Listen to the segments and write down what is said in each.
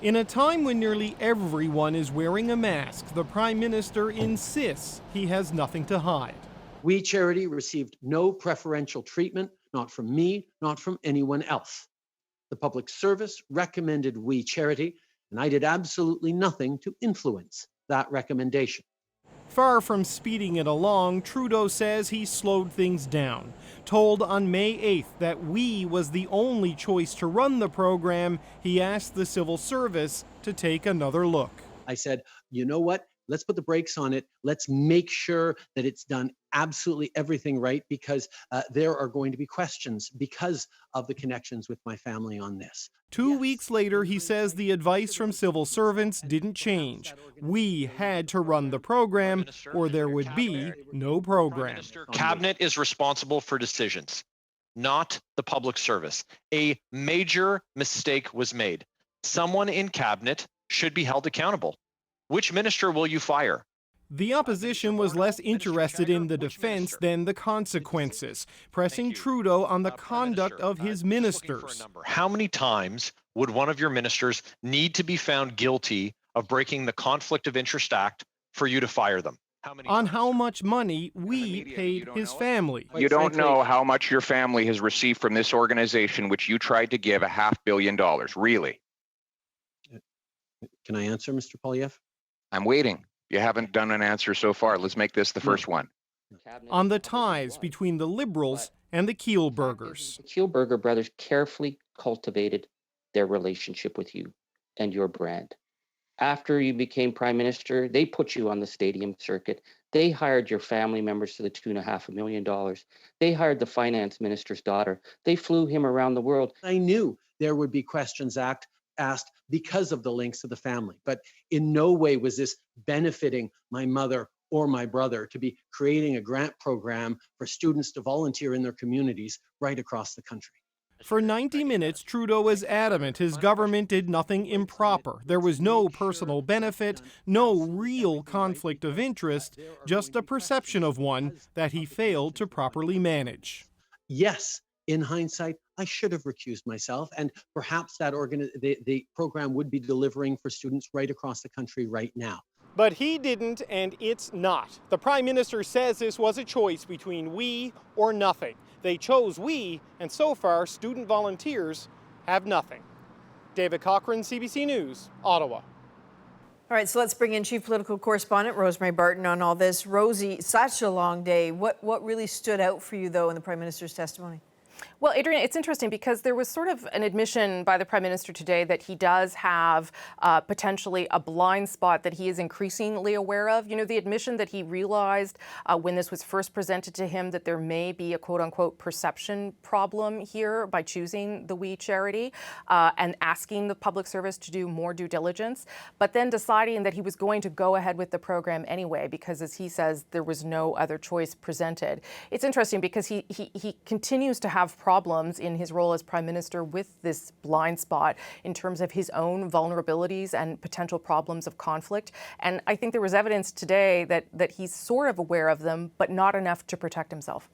In a time when nearly everyone is wearing a mask, the Prime Minister insists he has nothing to hide. We Charity received no preferential treatment, not from me, not from anyone else. The public service recommended We Charity, and I did absolutely nothing to influence that recommendation. Far from speeding it along, Trudeau says he slowed things down. Told on May 8th that We was the only choice to run the program, he asked the civil service to take another look. I said, you know what? Let's put the brakes on it. Let's make sure that it's done absolutely everything right, because there are going to be questions because of the connections with my family on this. 2 weeks later, he says the advice from civil servants didn't change. We had to run the program, or there would be no program. Cabinet is responsible for decisions, not the public service. A major mistake was made. Someone in cabinet should be held accountable. Which minister will you fire? The opposition was less interested in the defense than the consequences, pressing Trudeau on the conduct of his ministers. How many times would one of your ministers need to be found guilty of breaking the Conflict of Interest Act for you to fire them? On how much money we paid his family. You don't know how much your family has received from this organization, which you tried to give $500 million, really. Can I answer, Mr. Poilievre? I'm waiting. You haven't done an answer so far. Let's make this the first one. On the ties between the Liberals and the Kielburgers. The Kielburger brothers carefully cultivated their relationship with you and your brand. After you became Prime Minister, they put you on the stadium circuit. They hired your family members to the tune of $500,000. They hired the finance minister's daughter. They flew him around the world. I knew there would be questions asked because of the links to the family, but in no way was this benefiting my mother or my brother to be creating a grant program for students to volunteer in their communities right across the country. For 90 minutes, Trudeau was adamant his government did nothing improper. There was no personal benefit, no real conflict of interest, just a perception of one that he failed to properly manage. Yes, in hindsight, I should have recused myself, and perhaps that the program would be delivering for students right across the country right now. But he didn't, and it's not. The Prime Minister says this was a choice between we or nothing. They chose we, and so far, student volunteers have nothing. David Cochran, CBC News, Ottawa. All right, so let's bring in Chief Political Correspondent Rosemary Barton on all this. Rosie, such a long day. What really stood out for you, though, in the Prime Minister's testimony? Well, Adrienne, it's interesting because there was sort of an admission by the Prime Minister today that he does have potentially a blind spot that he is increasingly aware of. You know, the admission that he realized when this was first presented to him that there may be a quote-unquote perception problem here by choosing the We Charity and asking the public service to do more due diligence, but then deciding that he was going to go ahead with the program anyway because, as he says, there was no other choice presented. It's interesting because he continues to have problems in his role as Prime Minister with this blind spot in terms of his own vulnerabilities and potential problems of conflict. And I think there was evidence today that he's sort of aware of them, but not enough to protect himself.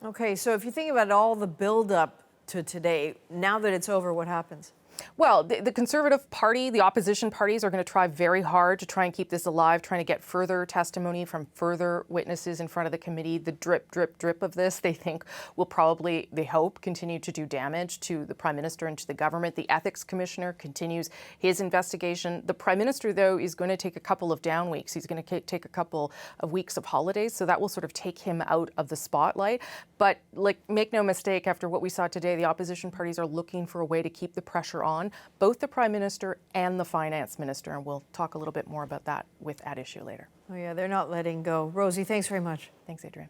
Okay, so if you think about all the build-up to today, now that it's over, what happens? Well, the Conservative Party, the opposition parties are going to try very hard to try and keep this alive, trying to get further testimony from further witnesses in front of the committee. The drip, drip, drip of this, they think, will probably, they hope, continue to do damage to the Prime Minister and to the government. The Ethics Commissioner continues his investigation. The Prime Minister, though, is going to take a couple of down weeks. He's going to take a couple of weeks of holidays, so that will sort of take him out of the spotlight. But, make no mistake, after what we saw today, the opposition parties are looking for a way to keep the pressure on both the Prime Minister and the Finance Minister, and we'll talk a little bit more about that with At Issue later. Oh yeah, they're not letting go. Rosie, thanks very much. Thanks, Adrienne.